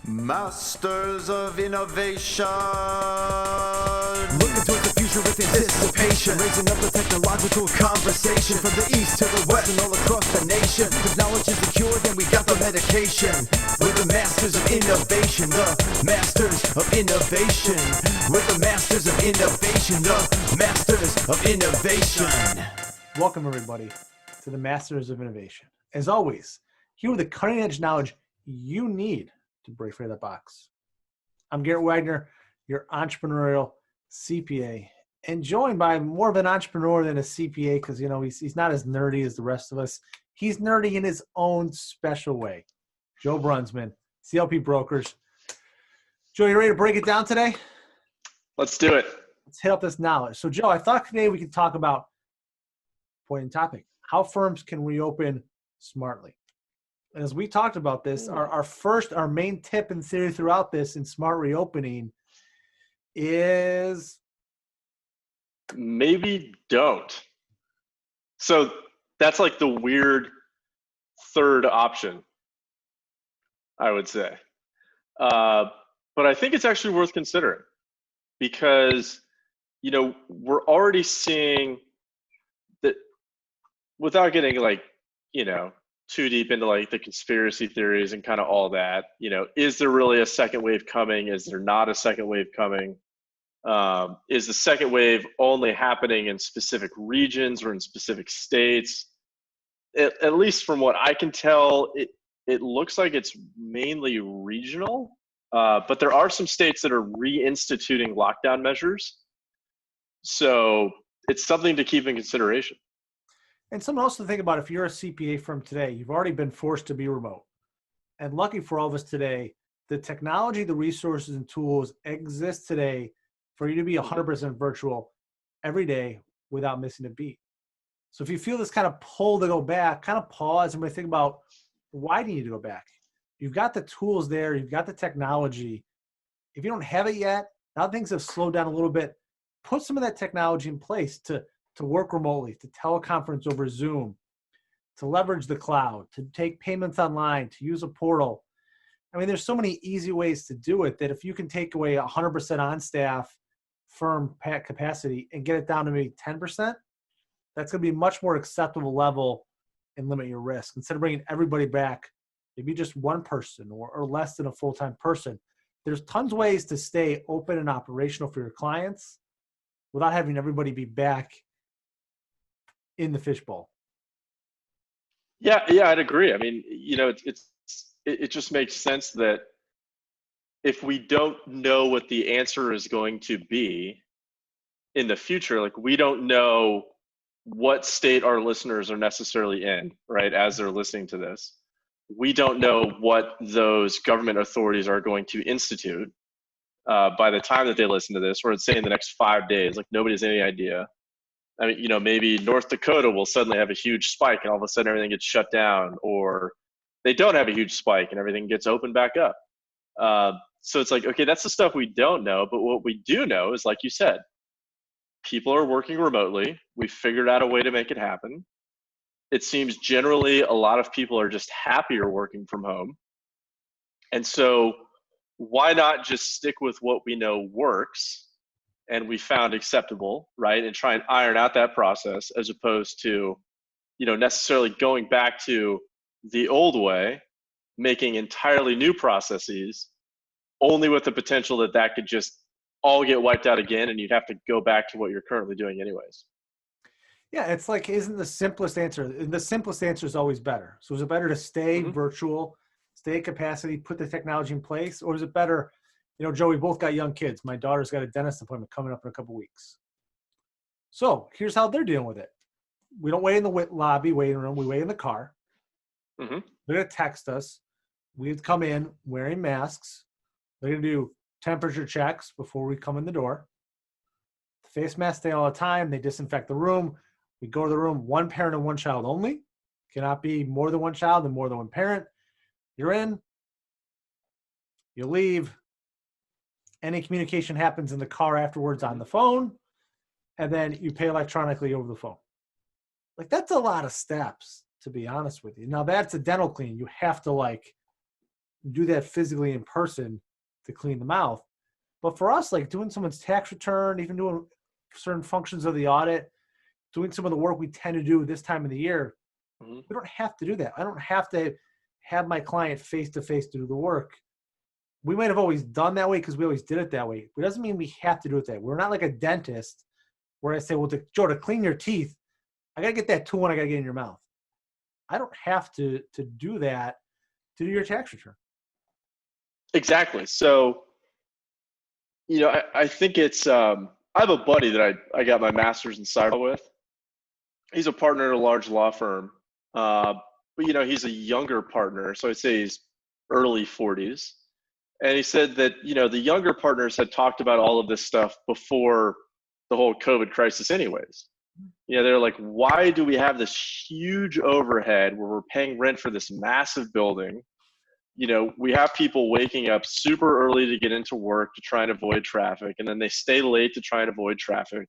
Masters of innovation. Looking towards the future with anticipation, raising up the technological conversation from the east to the west and all across the nation. If knowledge is the cure, then we got the medication. We're the masters of innovation, the masters of innovation. We're the masters of innovation, the masters of innovation. Welcome, everybody, to the Masters of Innovation. As always, here with the cutting-edge knowledge you need to break free of the box. I'm Garrett Wagner, your entrepreneurial CPA, and joined by more of an entrepreneur than a CPA because, you know, he's not as nerdy as the rest of us. He's nerdy in his own special way. Joe Brunsman, CLP Brokers. Joe, you ready to break it down today? Let's do it. Let's hit up this knowledge. So, Joe, I thought today we could talk about point in topic, how firms can reopen smartly. And as we talked about this, our main tip in theory throughout this in smart reopening is maybe don't. So that's like the weird third option, I would say. But I think it's actually worth considering because, you know, we're already seeing that without getting like, you know, too deep into like the conspiracy theories and kind of all that, you know, is there really a second wave coming? Is there not a second wave coming? Is the second wave only happening in specific regions or in specific states? At least from what I can tell, it looks like it's mainly regional, but there are some states that are reinstituting lockdown measures. So it's something to keep in consideration. and something else to think about. If you're a CPA firm today, you've already been forced to be remote. And lucky for all of us today, the technology, the resources and tools exist today for you to be 100% virtual every day without missing a beat. So if you feel this kind of pull to go back, kind of pause and think about, why do you need to go back? You've got the tools there. You've got the technology. If you don't have it yet, now things have slowed down a little bit. Put some of that technology in place to work remotely, to teleconference over Zoom, to leverage the cloud, to take payments online, to use a portal. I mean, there's so many easy ways to do it that if you can take away 100% on-staff firm capacity and get it down to maybe 10%, that's going to be a much more acceptable level and limit your risk. Instead of bringing everybody back, maybe just one person or less than a full-time person. There's tons of ways to stay open and operational for your clients without having everybody be back in the fishbowl. Yeah, I'd agree. I mean, you know, it just makes sense that if we don't know what the answer is going to be in the future, like we don't know what state our listeners are necessarily in, right, as they're listening to this. We don't know what those government authorities are going to institute by the time that they listen to this, or let's say in the next 5 days. Like nobody has any idea. I mean, you know, maybe North Dakota will suddenly have a huge spike and all of a sudden everything gets shut down, or they don't have a huge spike and everything gets opened back up. So it's like, okay, that's the stuff we don't know. But what we do know is, like you said, people are working remotely. We figured out a way to make it happen. It seems generally a lot of people are just happier working from home. And so why not just stick with what we know works and we found acceptable, right? And try and iron out that process as opposed to, you know, necessarily going back to the old way, making entirely new processes, only with the potential that that could just all get wiped out again and you'd have to go back to what you're currently doing anyways. Yeah, it's like, isn't the simplest answer? The simplest answer is always better. So is it better to stay virtual, stay at capacity, put the technology in place? Or is it better, you know, Joe, we both got young kids. My daughter's got a dentist appointment coming up in a couple of weeks. So here's how they're dealing with it. We don't wait in the lobby, waiting room. We wait in the car. They're going to text us. We come in wearing masks. They're going to do temperature checks before we come in the door. Face masks stay all the time. They disinfect the room. We go to the room, one parent and one child only. Cannot be more than one child and more than one parent. You're in. You leave. Any communication happens in the car afterwards on the phone. And then you pay electronically over the phone. Like, that's a lot of steps, to be honest with you. Now, that's a dental cleaning. You have to, like, do that physically in person to clean the mouth. But for us, like doing someone's tax return, even doing certain functions of the audit, doing some of the work we tend to do this time of the year, Mhm. we don't have to do that. I don't have to have my client face to face to do the work. We might have always done that way because we always did it that way. But it doesn't mean we have to do it that way. We're not like a dentist where I say, well, Joe, to clean your teeth, I got to get that tool and I got to get it in your mouth. I don't have to do that to do your tax return. Exactly. So, I think it's, I have a buddy that I got my master's in cyber with. He's a partner at a large law firm. But, he's a younger partner. So I'd say he's early 40s. And he said that, the younger partners had talked about all of this stuff before the whole COVID crisis anyways. They're like, why do we have this huge overhead where we're paying rent for this massive building? We have people waking up super early to get into work to try and avoid traffic, and then they stay late to try and avoid traffic.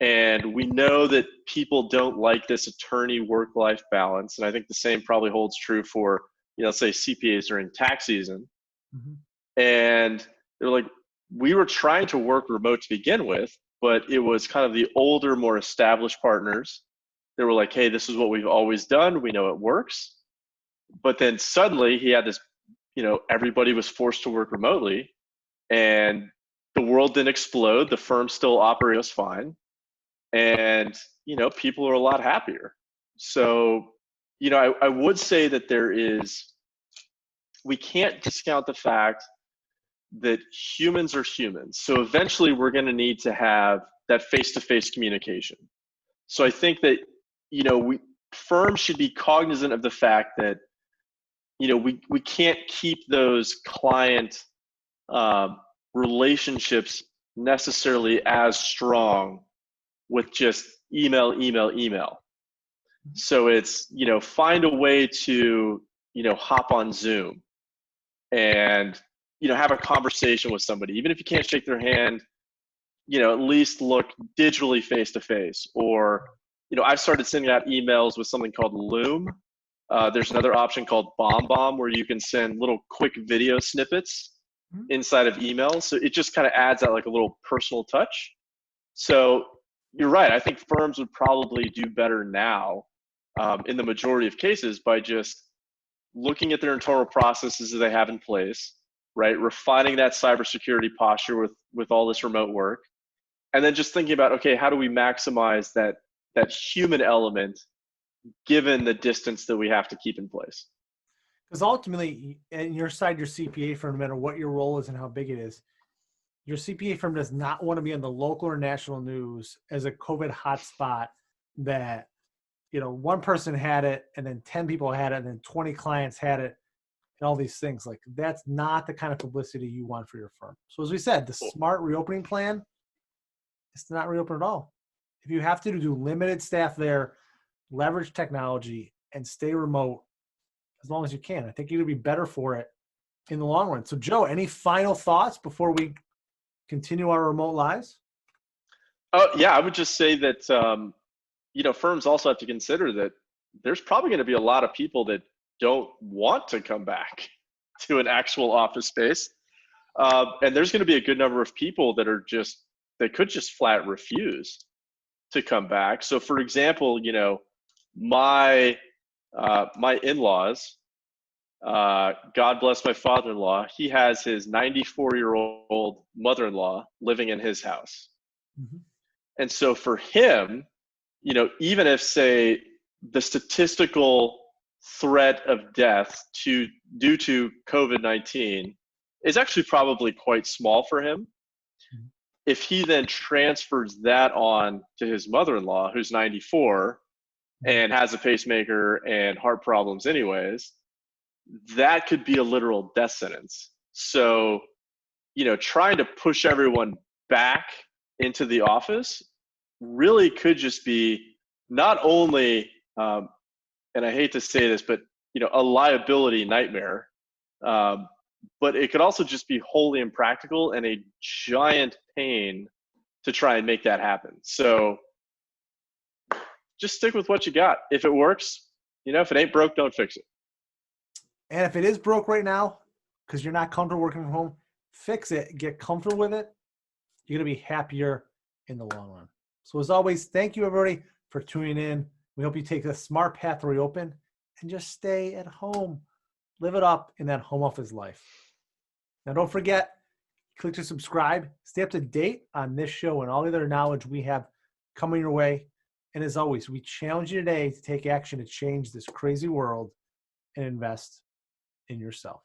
And we know that people don't like this attorney work-life balance. And I think the same probably holds true for, let's say CPAs during tax season. Mm-hmm. And they're like, we were trying to work remote to begin with, but it was kind of the older, more established partners. They were like, hey, this is what we've always done. We know it works. But then suddenly he had this, everybody was forced to work remotely, and the world didn't explode. The firm still operated just fine. And, people are a lot happier. So, I would say that we can't discount the fact that humans are humans. So eventually we're going to need to have that face-to-face communication. So I think that, firms should be cognizant of the fact that, we can't keep those client relationships necessarily as strong with just email. So it's, find a way to, hop on Zoom and, have a conversation with somebody. Even if you can't shake their hand, at least look digitally face to face. Or, I've started sending out emails with something called Loom. There's another option called BombBomb where you can send little quick video snippets inside of emails. So it just kind of adds out like a little personal touch. So you're right. I think firms would probably do better now in the majority of cases by just looking at their internal processes that they have in place, right? Refining that cybersecurity posture with all this remote work. And then just thinking about, okay, how do we maximize that human element given the distance that we have to keep in place? Because ultimately, and your CPA firm, no matter what your role is and how big it is, your CPA firm does not want to be on the local or national news as a COVID hotspot that, one person had it and then 10 people had it and then 20 clients had it and all these things. Like, that's not the kind of publicity you want for your firm. So as we said, the smart reopening plan is to not reopen at all. If you have to do limited staff there, leverage technology and stay remote as long as you can. I think you'll be better for it in the long run. So Joe, any final thoughts before we continue our remote lives? Oh yeah, I would just say that, firms also have to consider that there's probably going to be a lot of people that don't want to come back to an actual office space. And there's going to be a good number of people that could just flat refuse to come back. So for example, my in-laws, God bless my father-in-law, he has his 94-year-old mother-in-law living in his house. Mm-hmm. And so for him, even if, say, the statistical threat of death due to COVID-19 is actually probably quite small for him, if he then transfers that on to his mother-in-law, who's 94 and has a pacemaker and heart problems anyways, that could be a literal death sentence. So, trying to push everyone back into the office really could just be not only, and I hate to say this, but, a liability nightmare, but it could also just be wholly impractical and a giant pain to try and make that happen. So just stick with what you got. If it works, if it ain't broke, don't fix it. And if it is broke right now, because you're not comfortable working from home. Fix it. Get comfortable with it. You're going to be happier in the long run. So as always, thank you everybody for tuning in. We hope you take the smart path to reopen and just stay at home. Live it up in that home office life. Now, don't forget, click to subscribe. Stay up to date on this show and all the other knowledge we have coming your way. And as always, we challenge you today to take action to change this crazy world and invest in yourself.